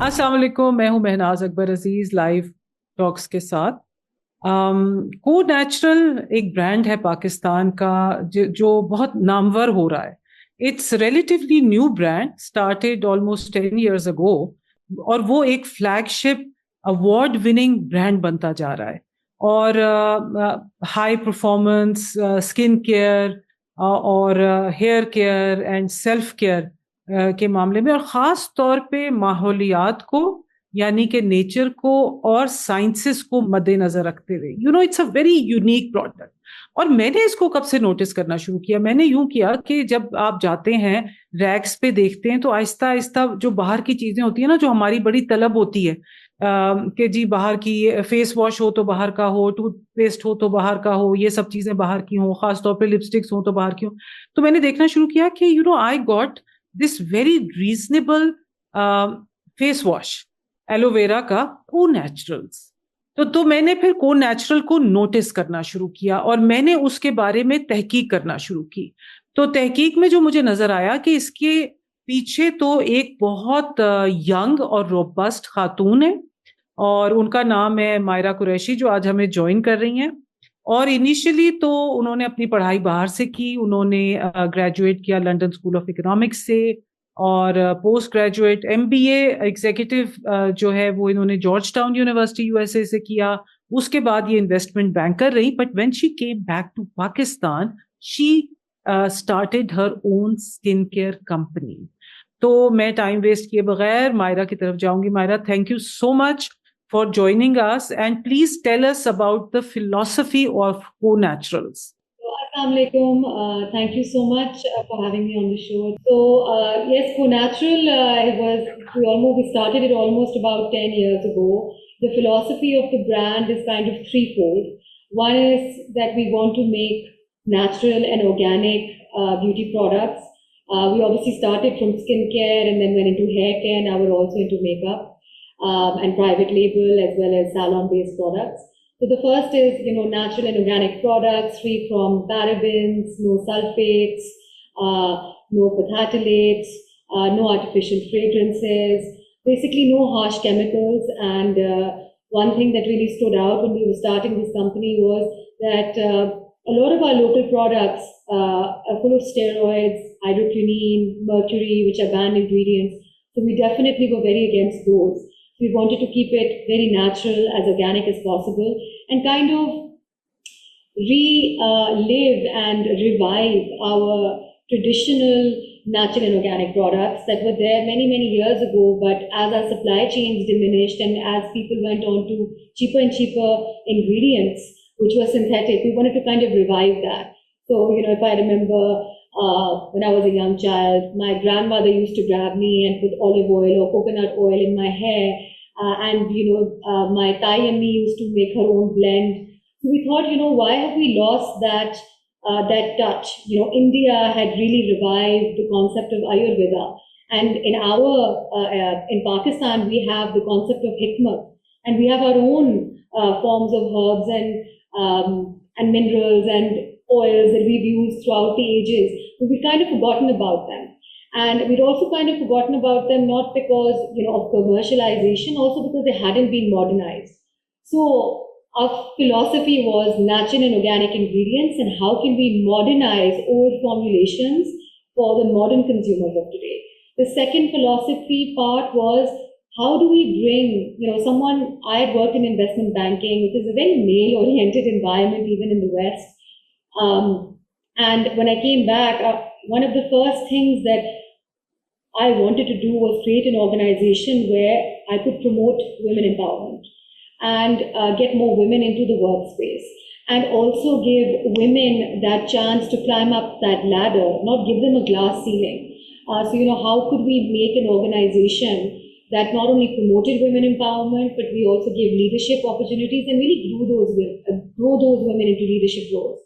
अस्सलाम वालेकुम, मैं हूं महनाज अकबर अजीज लाइव टॉक्स के साथ। को नेचुरल एक ब्रांड है पाकिस्तान का जो बहुत नामवर हो रहा है। It's relatively new brand, started almost 10 years अगो, और वो एक फ्लैगशिप अवार्ड विनिंग ब्रांड बनता जा रहा है। और हाई परफॉर्मेंस स्किन केयर और hair care and self care के मामले में, और ख़ास तौर पे माहौलियात को, यानी कि नेचर को और साइंसेस को मद्देनजर रखते हुए, it's a very unique product. और मैंने इसको कब से नोटिस करना शुरू किया, मैंने यूं किया कि जब आप जाते हैं रैक्स पे देखते हैं तो आहिस्ता आहिस्ता जो बाहर की चीजें होती है ना, जो हमारी बड़ी तलब होती है कि जी बाहर की फेस वॉश हो तो बाहर का हो, टूथपेस्ट हो तो बाहर का हो, ये सब चीजें बाहर की हो, खास तौर पे लिपस्टिक्स हो तो बाहर की हो। तो मैंने देखना शुरू किया कि I got this very reasonable face wash aloe vera का, को नेचुरल्स। तो मैंने फिर को नेचुरल को नोटिस करना शुरू किया और मैंने उसके बारे में तहकीक करना शुरू की। तो तहकीक में जो मुझे नजर आया कि इसके पीछे तो एक बहुत यंग और रोबस्ट खातून है, और उनका नाम है मायरा कुरैशी, जो आज हमें ज्वाइन कर रही हैं। और इनिशियली तो उन्होंने अपनी पढ़ाई बाहर से की, उन्होंने ग्रेजुएट किया लंदन स्कूल ऑफ इकोनॉमिक्स से, और पोस्ट ग्रेजुएट एमबीए एग्जीक्यूटिव जो है वो इन्होंने जॉर्ज टाउन यूनिवर्सिटी यूएसए से किया। उसके बाद ये इन्वेस्टमेंट बैंकर रही, but when she came back to Pakistan she started her own skin care company. तो मैं टाइम वेस्ट किए बगैर मायरा की तरफ जाऊंगी। Maira, thank you so much for joining us, and please tell us about the philosophy of Co Naturals. Assalamualaikum. Thank you so much for having me on the show. So yes, Conatural we started it almost about 10 years ago. The philosophy of the brand is kind of threefold. One is that we want to make natural and organic beauty products. We obviously started from skincare and then went into hair care. Now we're also into makeup and private label as well as salon-based products. So the first is, natural and organic products free from parabens, no sulfates, no phthalates, no artificial fragrances, basically no harsh chemicals. And one thing that really stood out when we were starting this company was that a lot of our local products are full of steroids, hydroquinone, mercury, which are banned ingredients. So we definitely were very against those. We wanted to keep it very natural, as organic as possible, and kind of relive and revive our traditional natural and organic products that were there many, many years ago. But as our supply chains diminished and as people went on to cheaper and cheaper ingredients, which were synthetic, we wanted to kind of revive that. So, if I remember when I was a young child, my grandmother used to grab me and put olive oil or coconut oil in my hair. And my Thai and me used to make her own blend. So we thought, why have we lost that touch? India had really revived the concept of Ayurveda. And in Pakistan, we have the concept of hikmat. And we have our own forms of herbs and minerals and oils that we've used throughout the ages, but we've kind of forgotten about them. And we'd also kind of forgotten about them, not because, of commercialization, also because they hadn't been modernized. So our philosophy was natural and organic ingredients, and how can we modernize old formulations for the modern consumers of today. The second philosophy part was, how do we bring, I had worked in investment banking, which is a very male-oriented environment, even in the West. And when I came back, one of the first things that I wanted to do was create an organization where I could promote women empowerment and get more women into the workspace, and also give women that chance to climb up that ladder, not give them a glass ceiling. So, how could we make an organization that not only promoted women empowerment, but we also gave leadership opportunities and really grow those women into leadership roles.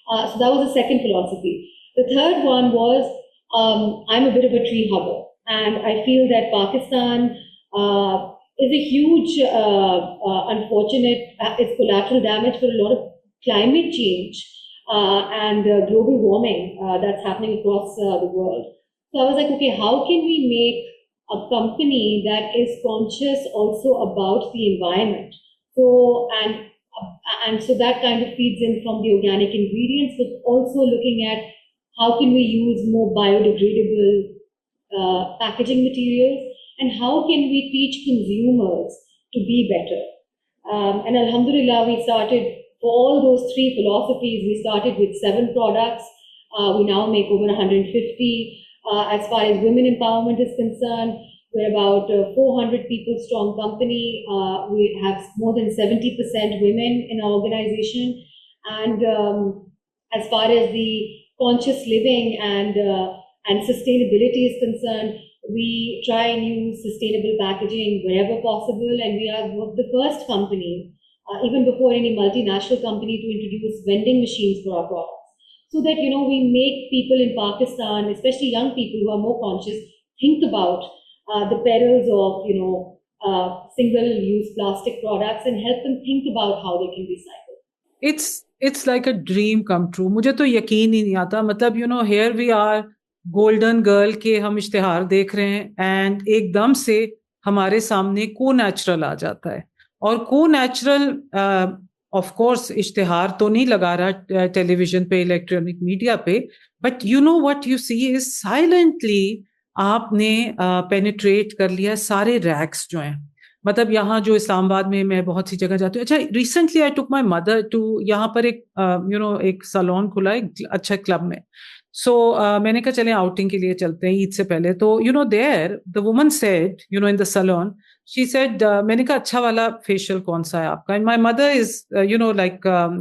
So that was the second philosophy. The third one was, I'm a bit of a tree hugger, and I feel that Pakistan is a huge, unfortunate, it's collateral damage for a lot of climate change and global warming that's happening across the world. So I was like, okay, how can we make a company that is conscious also about the environment. So and so that kind of feeds in from the organic ingredients, but also looking at how can we use more biodegradable packaging materials, and how can we teach consumers to be better. And Alhamdulillah, we started for all those three philosophies. We started with 7 products. We now make over 150. As far as women empowerment is concerned, we're about 400 people strong company. We have more than 70% women in our organization. And as far as the conscious living and sustainability is concerned, we try and use sustainable packaging wherever possible, and we are the first company, even before any multinational company, to introduce vending machines for our products, so that we make people in Pakistan, especially young people who are more conscious, think about the perils of single-use plastic products and help them think about how they can recycle. It's like a dream come true. मुझे तो यकीन ही नहीं आता. मतलब here we are, golden girl के हम इश्तिहार देख रहे हैं एंड एकदम से हमारे सामने को नेचुरल आ जाता है. और को नेचुरल ऑफ कोर्स इश्तिहार तो नहीं लगा रहा टेलीविजन पे, इलेक्ट्रॉनिक मीडिया पे, but what you see is silently आपने पेनिट्रेट कर लिया सारे रैक्स जो हैं. मतलब यहाँ जो इस्लामाबाद में मैं बहुत सी जगह जाती हूँ. अच्छा, recently I took my mother to, यहाँ पर एक एक सैलून खुला है अच्छा क्लब में. सो मैंने कहा चले आउटिंग के लिए चलते हैं ईद से पहले. तो there the woman said in the salon, she said, मैंने कहा अच्छा वाला फेशियल कौन सा है आपका. And my mother is like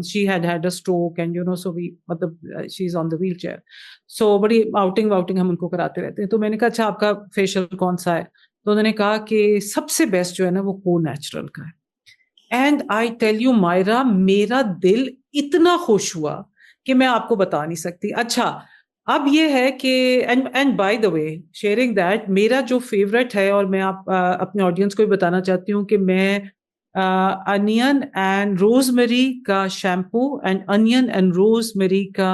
she had a stroke and so we, मतलब she is on the wheelchair. So बड़ी आउटिंग वाउटिंग हम उनको कराते रहते हैं. तो मैंने कहा अच्छा आपका फेशियल कौन सा है. तो उन्होंने कहा कि सबसे बेस्ट जो है ना वो को नेचुरल का है. And I tell you Maira, मेरा दिल इतना खुश हुआ कि मैं आपको बता नहीं सकती. अच्छा, अब ये है कि and by the way, sharing that, मेरा जो फेवरेट है, और मैं अपने ऑडियंस को भी बताना चाहती हूँ कि मैं अनियन एंड रोजमेरी का shampoo and onion and rosemary का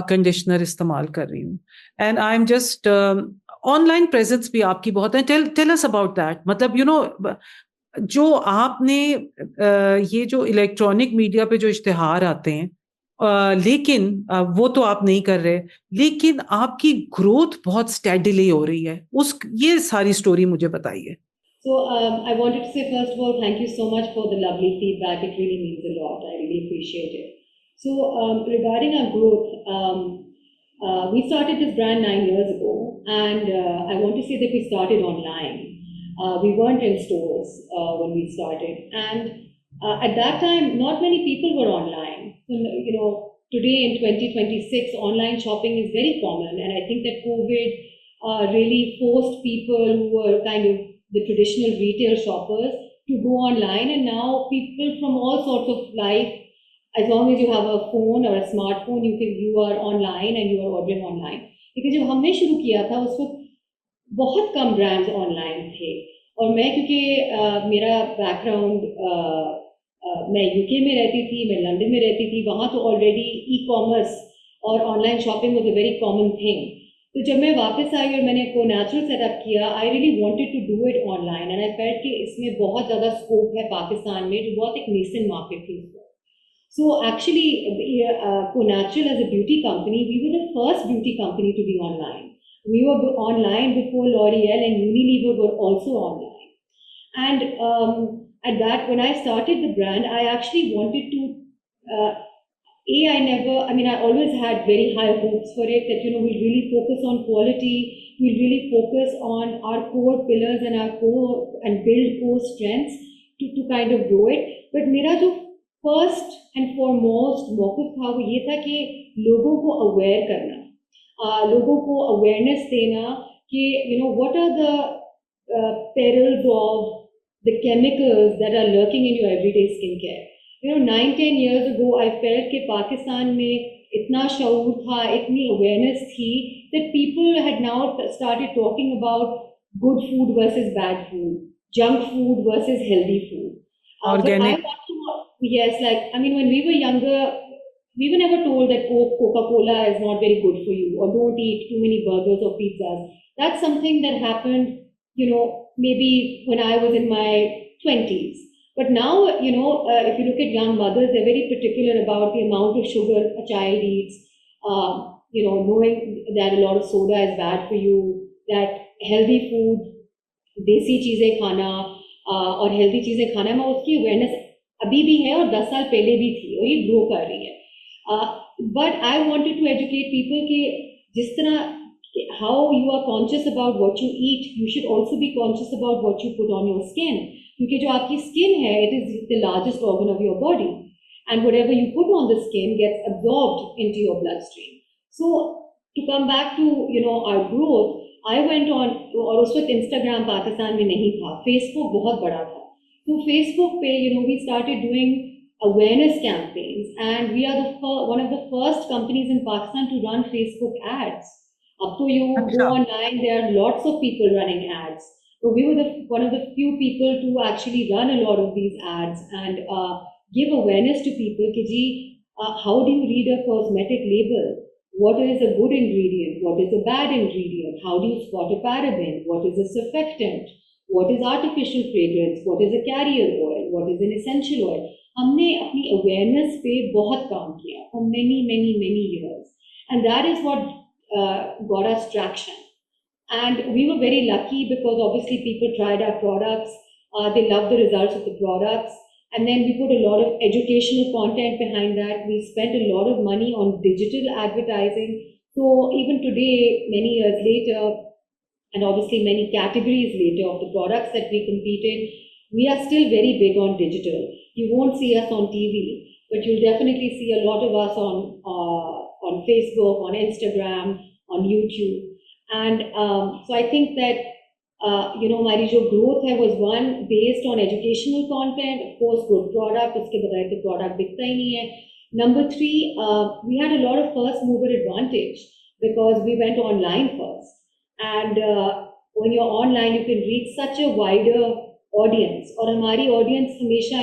कंडीशनर इस्तेमाल कर रही हूँ. And I am just, online presence भी आपकी बहुत है. Tell us about that. मतलब जो आपने ये जो इलेक्ट्रॉनिक मीडिया पे जो इश्तिहार आते हैं, लेकिन वो तो आप नहीं कर रहे, लेकिन आपकी ग्रोथ बहुत स्टेडीली हो रही है. ये सारी स्टोरी मुझे बताइए. So I wanted to say, first of all, thank you so much for the lovely feedback. It really means a lot. I really appreciate it. So regarding our growth, we started this brand 9 years ago, and I want to say that we started online. We weren't in stores when we started, and at that time, not many people were online. So, today in 2026, online shopping is very common, and I think that COVID really forced people who were kind of the traditional retail shoppers to go online, and now people from all sorts of life, as long as you have a phone or a smartphone, you are online and you are ordering online. Because जब हमने शुरू किया था उस वक्त बहुत कम brands online थे, और मैं क्योंकि मेरा बैकग्राउंड, मैं यूके में रहती थी, मैं लंदन में रहती थी, वहाँ तो ऑलरेडी ई कॉमर्स और online shopping was a very common thing. तो जब मैं वापस आई और मैंने कोनैचुरल सेटअप किया, I really wanted to do it online, and I felt कि इसमें बहुत ज़्यादा स्कोप है पाकिस्तान में, जो बहुत एक नेसेंट मार्केट थी. So actually, Conatural as a beauty company, we were the first beauty company to be online. We were online before L'Oreal and Unilever were also online. And at that, when I started the brand, I actually wanted to, I always had very high hopes for it, that, we'll really focus on quality, we'll really focus on our core pillars and build core strengths to kind of grow it. But मेरा जो first and foremost मौक़िफ़ था वो ये था कि लोगों को aware करना, लोगों को अवेयरनेस देना कि what are the perils of the chemicals that are lurking in your everyday skincare. 9-10 years ago I felt कि पाकिस्तान में इतना शऊर था, इतनी awareness थी, that people had now started talking about good food versus bad food, junk food versus healthy food. Organic. Yes, when we were younger, we were never told that Coca-Cola is not very good for you, or don't eat too many burgers or pizzas. That's something that happened maybe when I was in my 20s. But now, if you look at young mothers, they're very particular about the amount of sugar a child eats, knowing that a lot of soda is bad for you, that healthy food, देसी चीज़ें खाना और healthy चीज़ें खाना में उसकी awareness अभी भी है और 10 साल पहले भी थी और ये ग्रो कर रही है. But I wanted to educate people कि जिस तरह how you are conscious about what you eat, you should also be conscious about what you put on your skin. क्योंकि जो आपकी skin है, it is the largest organ of your body, and whatever you put on the skin gets absorbed into your bloodstream. So to come back to our growth, I went on, और उस वक्त Instagram Pakistan में नहीं था, Facebook बहुत बड़ा था. तो Facebook पे we started doing awareness campaigns, and we are one of the first companies in Pakistan to run Facebook ads. Up to you go online, there are lots of people running ads. So we were one of the few people to actually run a lot of these ads and give awareness to people कि how do you read a cosmetic label? What is a good ingredient? What is a bad ingredient? How do you spot a paraben? What is a surfactant? What is artificial fragrance? What is a carrier oil? What is an essential oil? हमने अपनी awareness पे बहुत काम किया for many years, and that is what got us traction. And we were very lucky because obviously people tried our products, they loved the results of the products, and then we put a lot of educational content behind that. We spent a lot of money on digital advertising. So even today, many years later, and obviously many categories later of the products that we compete in, we are still very big on digital. You won't see us on TV, but you'll definitely see a lot of us on Facebook, on Instagram, on YouTube. And so I think that हमारी जो growth है was one based on educational content, of course good product, उसके बगैर तो product बिकता ही नहीं है. Number 3, we had a lot of first mover advantage because we went online first. And when you're online, you can reach such a wider audience. और हमारी audience हमेशा,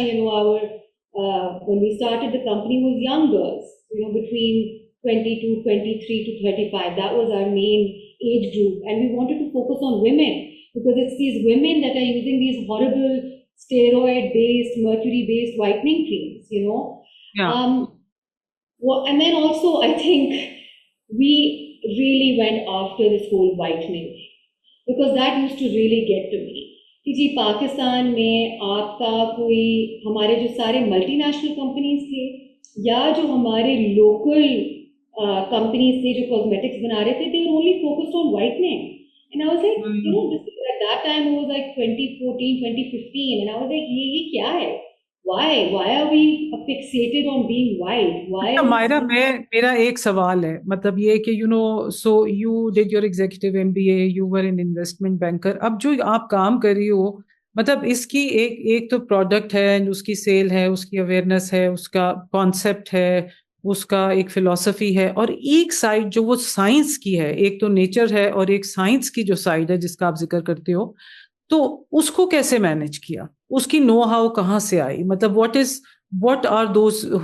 when we started the company was young girls, between 22, 23 to 35. That was our main age group. And we wanted to focus on women because it's these women that are using these horrible steroid-based, mercury-based whitening creams, Yeah. And then also, I think we really went after this whole whitening because that used to really get to me. कि जी पाकिस्तान में आपका कोई हमारे जो सारे multinational companies थे या जो हमारे लोकल कंपनीज थे जो कॉस्मेटिक्स बना रहे थे, they were only focused on whitening. And I was like, at that time it was like 2014, 2015, and I was like, ये क्या है? Why are we fixated on being white? Why? Myra, मेरा एक सवाल है, मतलब ये कि so you did your executive MBA, you were an investment banker. अब जो आप काम कर रही हो, मतलब इसकी एक तो प्रोडक्ट है, उसकी सेल है, उसकी अवेयरनेस है, उसका कॉन्सेप्ट है, उसका एक फिलॉसफी है, और एक साइड जो वो साइंस की है, एक तो नेचर है और एक साइंस की जो साइड है जिसका आप जिक्र करते हो, तो उसको कैसे मैनेज किया? उसकी नो हाउ कहाँ से आई? मतलब what are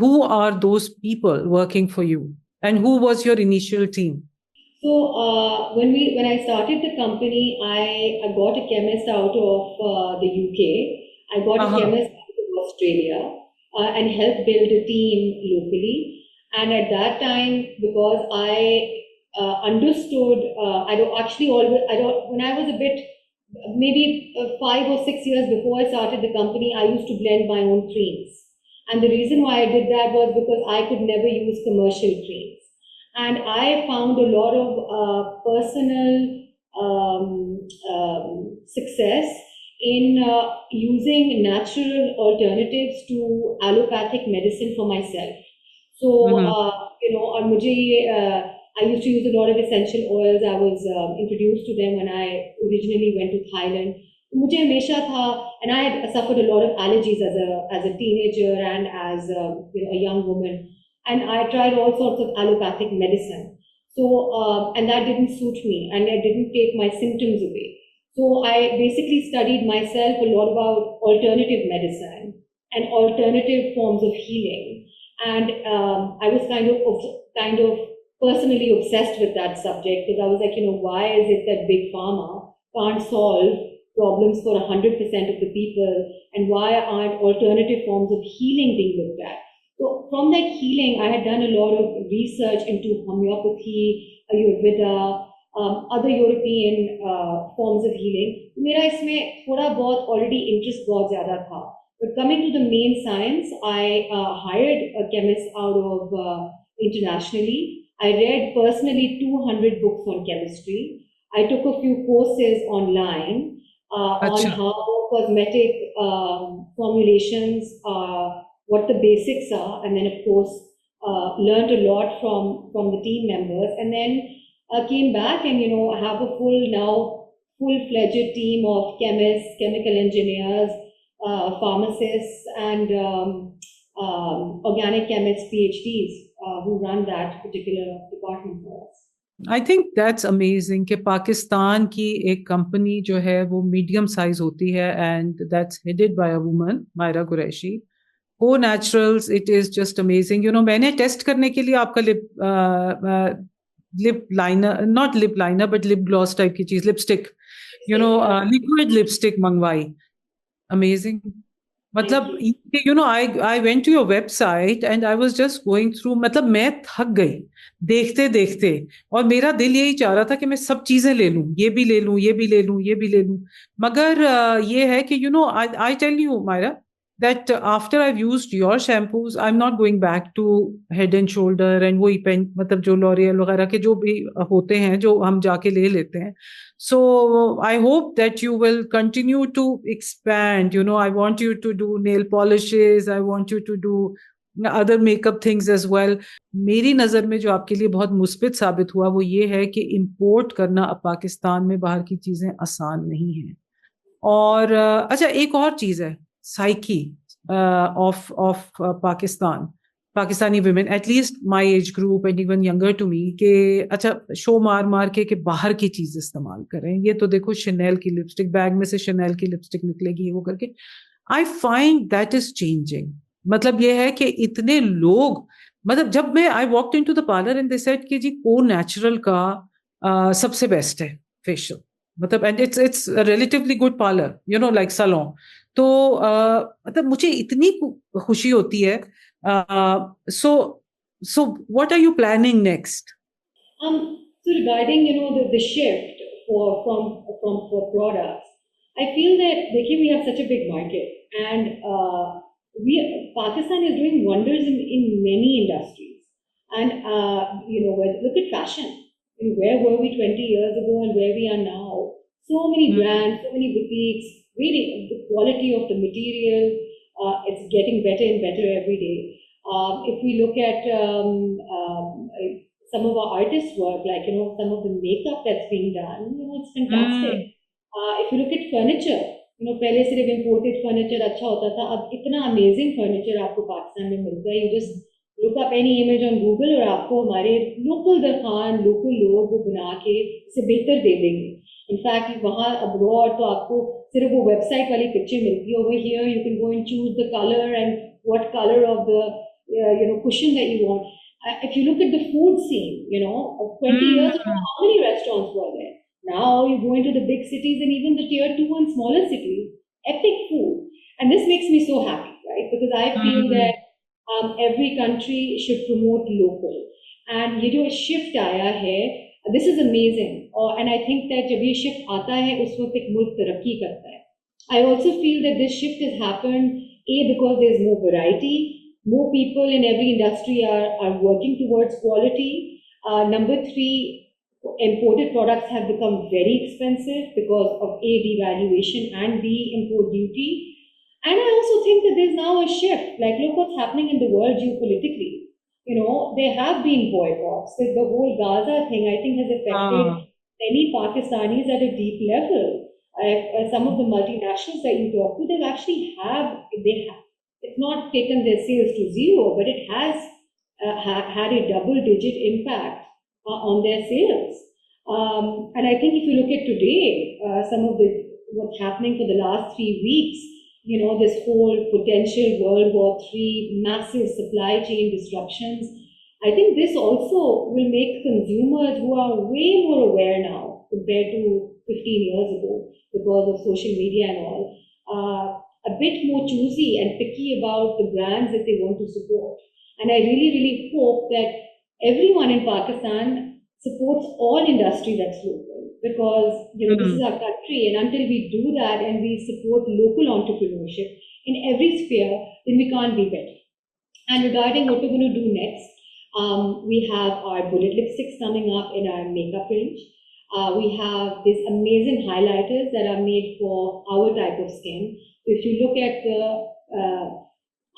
who are those people working for you, and who was your initial team? So when I started the company, I got a chemist out of the UK. I got a chemist out of Australia and helped build a team locally. And at that time, because I understood, when I was a bit, maybe 5 or 6 years before I started the company, I used to blend my own creams. And the reason why I did that was because I could never use commercial creams. And I found a lot of personal success in using natural alternatives to allopathic medicine for myself. So, और मुझे I used to use a lot of essential oils. I was introduced to them when I originally went to Thailand. मुझे हमेशा था, and I had suffered a lot of allergies as a teenager and as a young woman, and I tried all sorts of allopathic medicine. So and that didn't suit me, and it didn't take my symptoms away. So I basically studied myself a lot about alternative medicine and alternative forms of healing, and I was kind of personally obsessed with that subject because I was like, why is it that big pharma can't solve problems for 100% of the people, and why aren't alternative forms of healing being looked at? So from that healing, I had done a lot of research into homeopathy, Ayurveda, other European forms of healing. मेरा इसमें थोड़ा बहुत already interest बहुत ज़्यादा था. But coming to the main science, I hired a chemist out of internationally. I read personally 200 books on chemistry. I took a few courses online on how cosmetic formulations, what the basics are, and then of course learned a lot from the team members, and then came back and have a full-fledged team of chemists, chemical engineers, pharmacists, and organic chemists, PhDs, who run that particular department for us. I think that's amazing कि पाकिस्तान की एक company जो है वो medium size होती है and that's headed by a woman, Myra Qureshi. Naturals, it is just amazing. मैंने test करने के लिए आपका lip liner, not lip liner but lip gloss type की चीज, लिपस्टिक, लिक्विड लिपस्टिक मंगवाई. अमेजिंग. मतलब I went to your website and I was just going through. मतलब मैं थक गई देखते देखते, और मेरा दिल यही चाह रहा था कि मैं सब चीजें ले लूं, ये भी ले लूं, ये भी ले लूं, ये भी ले लूं. मगर ये है कि I tell you, Myra, that after I've used your shampoos, I'm not going back to Head and Shoulder and वही पेन, मतलब जो L'Oreal वगैरह के जो भी होते हैं जो हम जाके ले लेते हैं. So I hope that you will continue to expand. I want you to do nail polishes. I want you to do other makeup things as well. मेरी नज़र में जो आपके लिए बहुत मुस्बित साबित हुआ वो ये है कि इंपोर्ट करना अब पाकिस्तान में बाहर की चीज़ें आसान नहीं है. और अच्छा, एक और चीज़ है, psyche of Pakistani women, at least my age group and even younger to me, कि अच्छा शो मार के बाहर की चीज इस्तेमाल करें. ये तो देखो शनेल की लिपस्टिक, बैग में से शनेल की लिपस्टिक निकलेगी वो करके. I find that is changing. मतलब ये है कि इतने लोग, मतलब जब मैं I walked into the parlor and they said कि जी Conatural का सबसे बेस्ट है फेशियल, मतलब and it's a relatively good parlor, like salon. तो मतलब मुझे इतनी खुशी होती है. So what are you planning next? So regarding the shift for products, I feel that we have such a big market, and Pakistan is doing wonders in many industries. And look at fashion. Where were we 20 years ago and where we are now? So many brands, so many boutiques. Really, the quality of the material, it's getting better and better every day. If we look at some of our artists' work, like some of the makeup that's being done, it's fantastic. If you look at furniture, पहले सिर्फ imported furniture अच्छा होता था, अब इतना amazing furniture आपको पाकिस्तान में मिलता है. You just look up any image on Google और आपको हमारे local दरखान, local लोग वो बना के इसे बेहतर दे देंगे. इनफैक्ट वहाँ abroad तो आपको सिर्फ वो वेबसाइट वाली पिक्चर मिलती है. Over here you can go and choose the color and what color of the cushion that you want. If you look at the food scene, 20 years ago, how many restaurants were there? Now you go into the big cities and even the tier 2 and smaller cities, epic food. And this makes me so happy, right? Because I feel that every country should promote local. And ये जो shift आया है, this is amazing. And I think that जब ये shift आता है उस वक्त एक मुल्क तरक्की करता है. I also feel that this shift has happened because there's more variety, more people in every industry are working towards quality. Number 3, imported products have become very expensive because of A, devaluation, and B, import duty. And I also think that there's now a shift. Like, look what's happening in the world geopolitically. There have been boycotts. The whole Gaza thing, I think, has affected many Pakistanis at a deep level. Some of the multinationals that you talk to, they actually it's not taken their sales to zero, but it has had a double-digit impact on their sales. And I think if you look at today, some of what's happening for the last 3 weeks, this whole potential World War III, massive supply chain disruptions, I think this also will make consumers who are way more aware now compared to 15 years ago because of social media and all. A bit more choosy and picky about the brands that they want to support. And I really, really hope that everyone in Pakistan supports all industry that's local, because this is our country, and until we do that and we support local entrepreneurship in every sphere, then we can't be better. And regarding what we're going to do next, we have our bullet lipsticks coming up in our makeup range. We have these amazing highlighters that are made for our type of skin. If you look at the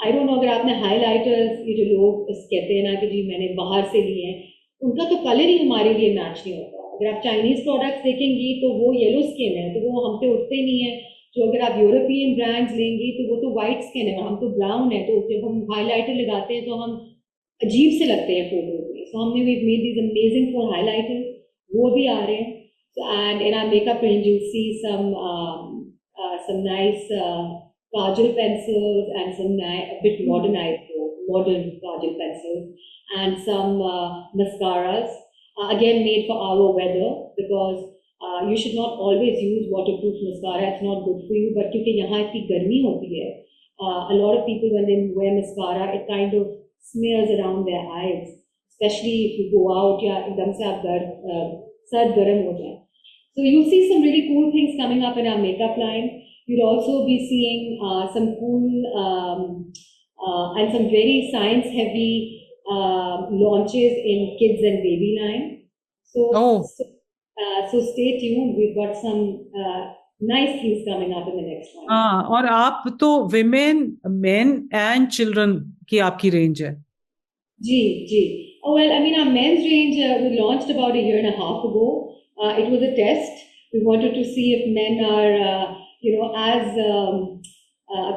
I don't know, अगर आपने highlighters, ये जो लोग कहते हैं ना कि जी मैंने बाहर से लिए हैं, उनका तो कलर ही हमारे लिए मैच नहीं होता. अगर आप चाइनीज प्रोडक्ट्स देखेंगी तो वो येलो स्किन है, तो वो हम पे उठते नहीं है. जो अगर आप यूरोपियन ब्रांड्स लेंगी तो वो तो वाइट स्किन है, हम तो ब्राउन है. तो जब हम हाईलाइटर लगाते हैं तो हम अजीब से लगते हैं फोटोज में. सो हमने we made these amazing for highlighters, वो भी आ रहे हैं. And in our makeup range you see some nice kajal pencils and some a bit modernized, modern kajal pencils, and some mascaras, again made for our weather, because you should not always use waterproof mascara. It's not good for you. But क्योंकि यहाँ इतनी गर्मी होती है, a lot of people when they wear mascara, it kind of smears around their eyes, especially if you go out या एकदम से आप सर्द गर्म हो जाए. So you'll see some really cool things coming up in our makeup line. You'll also be seeing some cool and some very science-heavy launches in kids and baby line. So stay tuned. We've got some nice things coming up in the next one. और आप तो women, men and children की आपकी range है. जी. Oh well, I mean our men's range we launched about a year and a half ago. It was a test. We wanted to see if men are as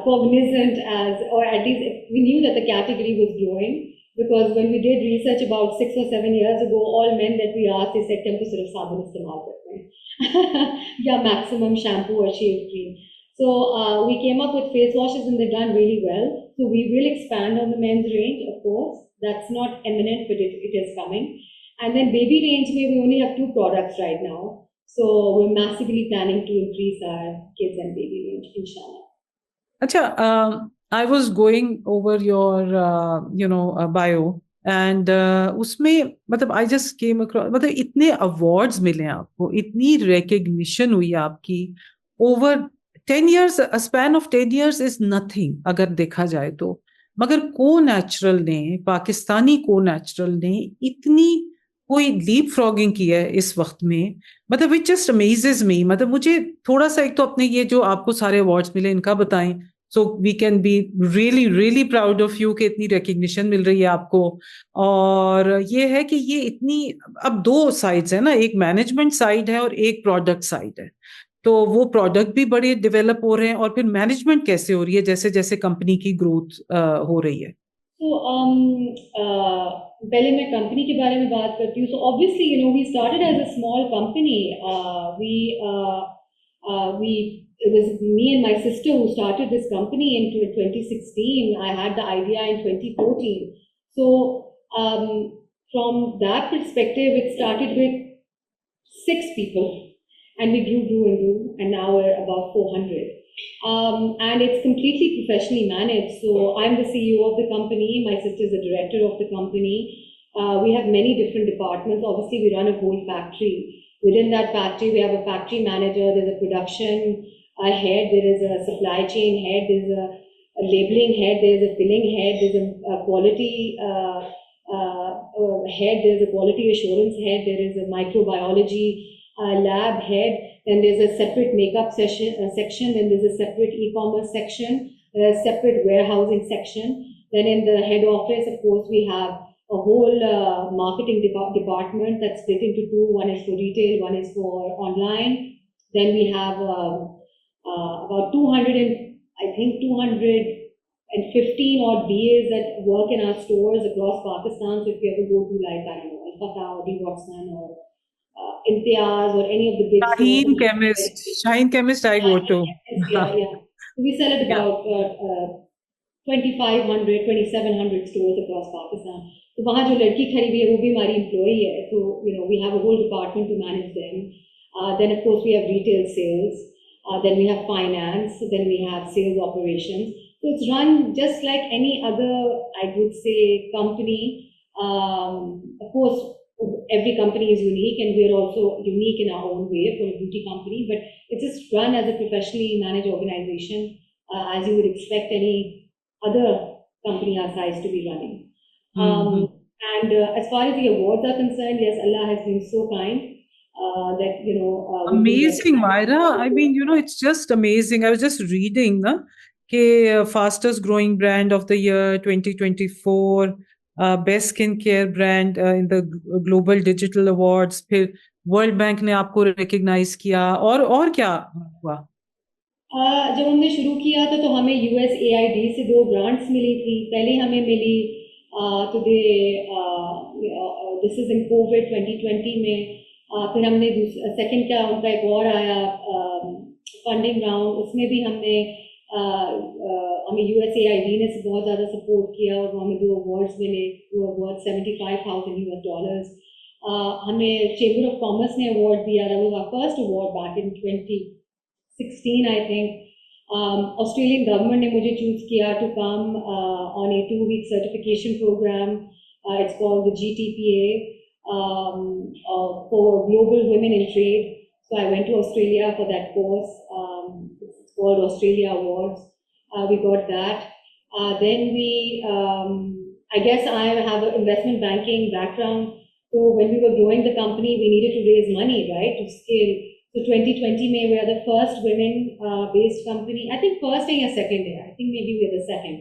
cognizant as, or at least we knew that the category was growing, because when we did research about 6 or 7 years ago, all men that we asked, they said कि हम तो सिर्फ साबुन इस्तेमाल करते हैं या maximum shampoo or shave cream. So we came up with face washes and they've done really well. So we will expand on the men's range, of course. That's not imminent, but it is coming. And then baby range, we only have 2 products right now. So we're massively planning to increase our kids and baby range, inshallah. Acha, I was going over your bio, and उसमें मतलब I just came across, मतलब इतने awards मिले आपको, इतनी recognition हुई आपकी over 10 years. A span of 10 years is nothing अगर देखा जाए तो. मगर Co-Natural ने, पाकिस्तानी Co-Natural ने इतनी कोई लीप फ्रॉगिंग की है इस वक्त में, मतलब इट जस्ट अमेजेस मी. मतलब मुझे थोड़ा सा एक तो अपने ये जो आपको सारे अवार्ड्स मिले इनका बताएं, so we can be really really proud of you कि इतनी रिकग्निशन मिल रही है आपको. और ये है कि ये इतनी, अब 2 साइड्स है ना, एक मैनेजमेंट साइड है और एक प्रोडक्ट साइड है. तो वो प्रोडक्ट भी बड़े डेवलप हो रहे हैं, और फिर मैनेजमेंट कैसे हो रही है जैसे जैसे कंपनी की ग्रोथ हो रही है. पहले मैं कंपनी के बारे में बात करती हूँ. So obviously, we started as a small company. It was me and my sister who started this company in 2016. I had the idea in 2014. So from that perspective, it started with 6 people, and we grew, and now we're about 400. And it's completely professionally managed. So I'm the CEO of the company. My sister is the director of the company. We have many different departments. Obviously, we run a whole factory. Within that factory, we have a factory manager. There's a production head. There is a supply chain head. There's a labeling head. There's a billing head. There's a quality head. There's a quality assurance head. There is a microbiology lab head. Then there's a separate makeup section. Then there's a separate e-commerce section. There's a separate warehousing section. Then in the head office, of course, we have a whole marketing department that's split into 2. One is for retail, one is for online. Then we have about 215 odd BAs that work in our stores across Pakistan. So if you ever go to, like, I don't know, Al-Fatah or D. Watson or Imtiaz or any of the big Shaheen Chemist I go to. Yeah. We sell at about 2,500, 2,700 stores across Pakistan. So वहाँ जो लड़की खड़ी हुई है वो भी हमारी employee है. So we have a whole department to manage them. Then, of course, we have retail sales. Then we have finance. Then we have sales operations. So it's run just like any other, I would say, company. Of course, every company is unique, and we're also unique in our own way for a beauty company. But it's just run as a professionally managed organization, as you would expect any other company our size to be running. And as far as the awards are concerned, yes, Allah has been so kind. That Amazing, Myra. I mean, it's just amazing. I was just reading, na, fastest growing brand of the year 2024, best skincare brand in the global digital awards. फिर world bank ने आपको recognise किया और क्या हुआ? जब हमने शुरू किया था तो हमें USAID से 2 ग्रांट्स मिली थी. पहले हमें मिली दिस इज इन कोविड 2020 में. फिर हमने सेकंड का उनका एक और आया फंडिंग राउंड, उसमें भी हमें USAID ने बहुत ज़्यादा सपोर्ट किया और हमें 2 अवार्ड्स मिले. 2 अवार्ड $75,000. हमें चेंबर ऑफ कॉमर्स ने अवार्ड दिया. That was our first award back in 2016 I think. Australian government ने मुझे choose किया to come on a 2-week certification program. It's called the GTPA for Global Women in Trade. So I went to Australia for that course. It's called Australia Awards. We got that. Then I guess I have an investment banking background. So when we were growing the company, we needed to raise money, right, to scale. So 2020 May, we are the first women-based company. I think first or second year. I think maybe we're the second.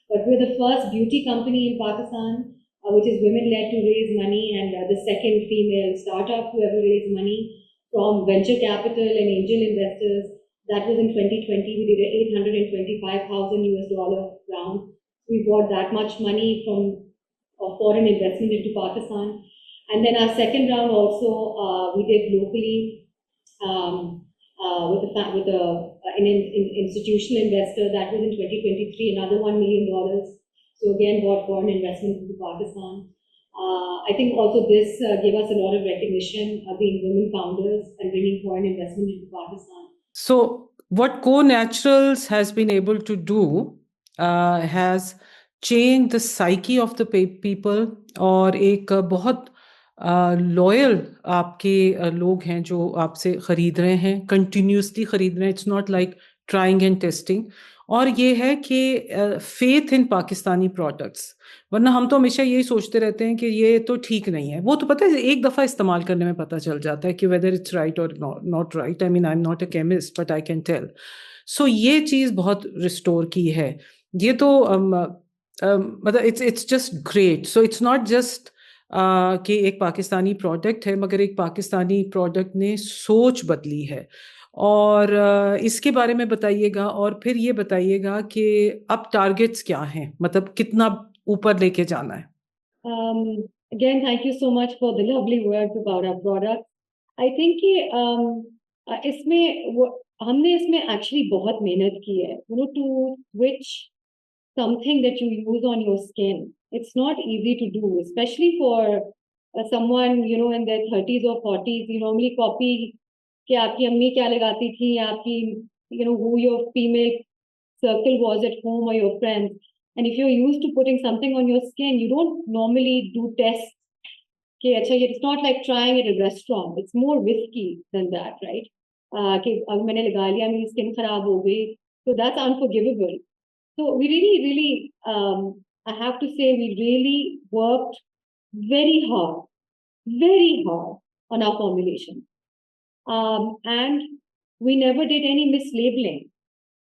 But we're the first beauty company in Pakistan, which is women-led, to raise money, and the second female startup to ever raise money from venture capital and angel investors. That was in 2020. We did an $825,000 round. We brought that much money from foreign investment into Pakistan. And then our second round also we did locally. With an institutional investor. That was in 2023, another $1 million. So again, brought foreign investment into Pakistan. I think also this gave us a lot of recognition, being women founders and bringing foreign investment into Pakistan. So what Conaturals has been able to do has changed the psyche of the people, और एक बहुत loyal आपके लोग हैं जो आपसे खरीद रहे हैं, कंटिन्यूसली खरीद रहे हैं. It's not like trying and testing. और ये है कि फेथ इन पाकिस्तानी प्रोडक्ट्स. वरना हम तो हमेशा यही सोचते रहते हैं कि ये तो ठीक नहीं है. वो तो पता है, एक दफ़ा इस्तेमाल करने में पता चल जाता है कि वेदर इट्स राइट और not right. I mean, I am not a chemist, but I can tell. So ये चीज़ बहुत रिस्टोर की है. ये तो मतलब it's just great. So it's not just कि एक पाकिस्तानी प्रोडक्ट है, मगर एक पाकिस्तानी प्रोडक्ट ने सोच बदली है. और इसके बारे में बताइएगा, और फिर ये बताइएगा कि अब टारगेट्स क्या हैं, मतलब कितना ऊपर लेके जाना है. Again, thank you so much for the lovely words about our product. I think कि हमने इसमें actually बहुत मेहनत की है, to switch something that you use on your skin. It's not easy to do, especially for someone in their 30s or 40s. You normally copy कि आपकी अम्मी क्या लगाती थी, आपकी who your female circle was at home or your friends. And if you're used to putting something on your skin, you don't normally do tests. कि अच्छा, it's not like trying at a restaurant. It's more risky than that, right? कि अब मैंने लगा लिया, मेरी skin खराब हो गई, so that's unforgivable. So we really, I have to say, we really worked very hard on our formulation. And we never did any mislabeling.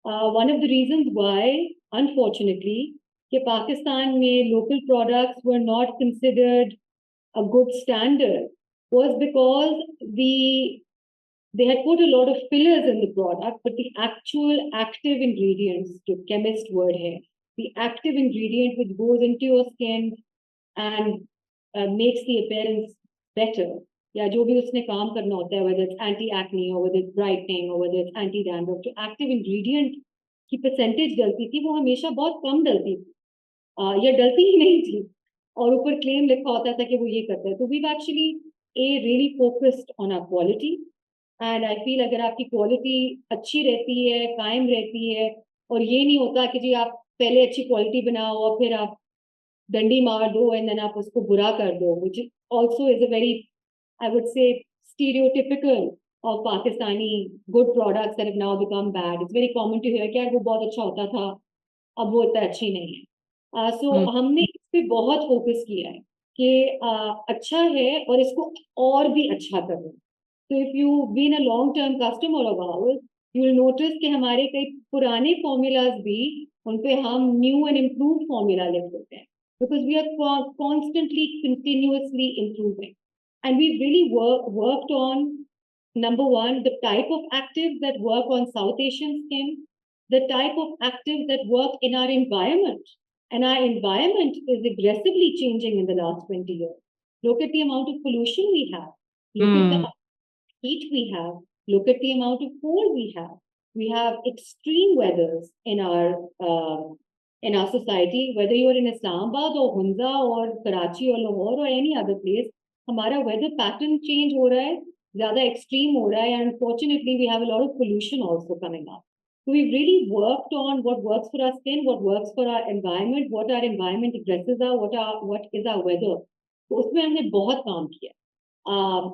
One of the reasons why, unfortunately, that Pakistan mein local products were not considered a good standard was because they had put a lot of fillers in the product, but the actual active ingredients, the chemist word here, the active ingredient which goes into your skin and makes the appearance better, या जो भी उसने काम करना होता है, whether it's anti-acne or whether it's brightening or whether it's anti-dandruff, जो active ingredient की percentage डलती थी, वो हमेशा बहुत कम डलती थी, या डलती ही नहीं थी, और ऊपर claim लिखा होता था कि वो ये करता है. So we've actually really focused on our quality. And I feel अगर आपकी क्वालिटी अच्छी रहती है, कायम रहती है, और ये नहीं होता कि जी आप पहले अच्छी क्वालिटी बनाओ और फिर आप डंडी मार दो एंड देन आप उसको बुरा कर दो, which also is a very, I would say, stereotypical of Pakistani good products that have now become bad. It's very common to hear कि यार वो बहुत अच्छा होता था, अब वो इतना अच्छी नहीं है. So हमने इस पे बहुत फोकस किया है कि अच्छा है और इसको और भी अच्छा करें. So if you've been a long-term customer of ours, you'll notice कि हमारे कई पुराने formulas भी उन पे हम new and improved formula लिख देते हैं, because we are constantly, continuously improving. And we've really worked on, number one, the type of actives that work on South Asian skin, the type of actives that work in our environment. And our environment is aggressively changing in the last 20 years. Look at the amount of pollution we have. Look at the heat we have. Look at the amount of cold we have. We have extreme weathers in our society, whether you're in Islamabad or Hunza or Karachi or Lahore or any other place. हमारा weather pattern change हो रहा है, ज़्यादा extreme हो रहा है, and unfortunately we have a lot of pollution also coming up. So we've really worked on what works for our skin, what works for our environment, what our environment addresses are, what is our weather. तो उसमें हमने बहुत काम किया,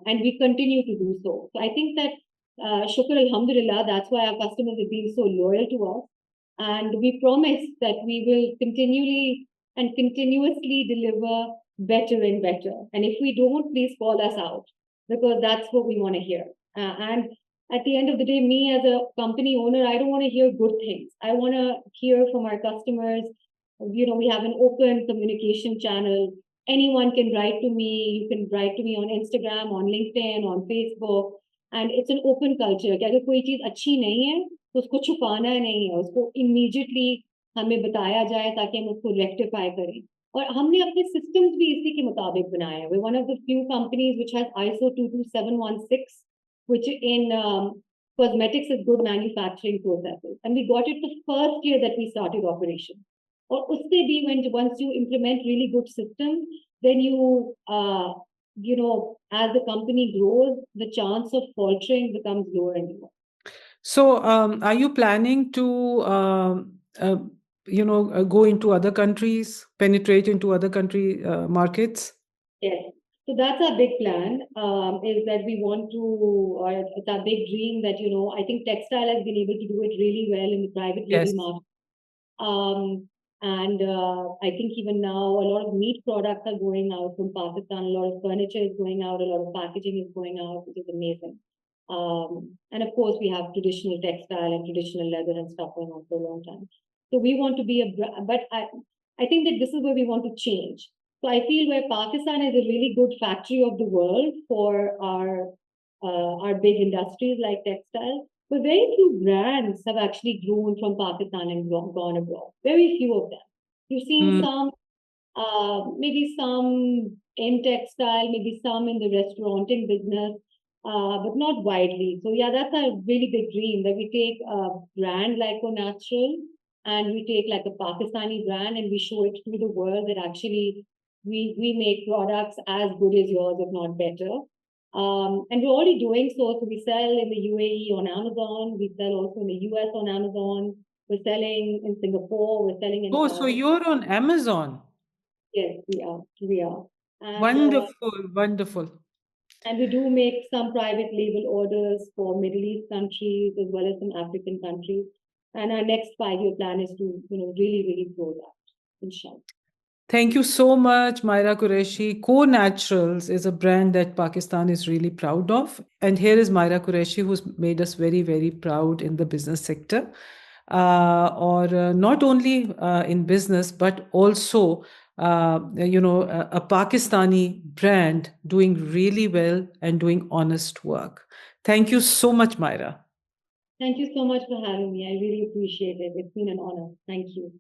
and we continue to do so. So I think that Shukr Alhamdulillah, that's why our customers have been so loyal to us. And we promise that we will continually and continuously deliver better and better. And if we don't, please call us out, because that's what we want to hear. And at the end of the day, me as a company owner, I don't want to hear good things. I want to hear from our customers. You know, we have an open communication channel. Anyone can write to me. You can write to me on Instagram, on LinkedIn, on Facebook. And it's an open culture. कि अगर कोई चीज अच्छी नहीं है तो उसको छुपाना नहीं है, उसको immediately हमें बताया जाए ताकि हम उसको rectify करें. और हमने अपने systems भी इसी के मुताबिक बनाए हैं. We're one of the few companies which has ISO 22716, which in cosmetics is good manufacturing processes. And we got it the first year that we started operation. और उससे भी once you implement really good systems, then you know, as the company grows, the chance of faltering becomes lower and lower. So, are you planning to, go into other countries, penetrate into other country markets? Yes. So that's our big plan, is that we want to, or it's our big dream that, you know, I think textile has been able to do it really well in the private label Yes. market. And I think even now a lot of meat products are going out from Pakistan, a lot of furniture is going out, a lot of packaging is going out, which is amazing. And of course, we have traditional textile and traditional leather and stuff going on for a long time. So we want to be but I think that this is where we want to change. So I feel where Pakistan is a really good factory of the world for our big industries like textile, but very few brands have actually grown from Pakistan and gone abroad. Very few of them. You've seen some, maybe some in textile, maybe some in the restauranting business, but not widely. So yeah, that's a really big dream, that we take a brand like Conatural and we take like a Pakistani brand and we show it to the world that actually we make products as good as yours, if not better. And we're already doing so. So we sell in the UAE on Amazon. We sell also in the US on Amazon. We're selling in Singapore. We're selling in. Oh, so you're on Amazon. Yes, we are. We are. And, wonderful, wonderful. And we do make some private label orders for Middle East countries as well as some African countries. And our next 5-year plan is to, you know, really, really grow that, inshallah. Thank you so much, Myra Qureshi. Conaturals is a brand that Pakistan is really proud of. And here is Myra Qureshi, who's made us very, very proud in the business sector. Or not only in business, but also, a Pakistani brand doing really well and doing honest work. Thank you so much, Myra. Thank you so much for having me. I really appreciate it. It's been an honor. Thank you.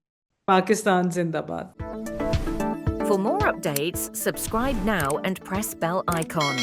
Pakistan Zindabad. For more updates, subscribe now and press bell icon.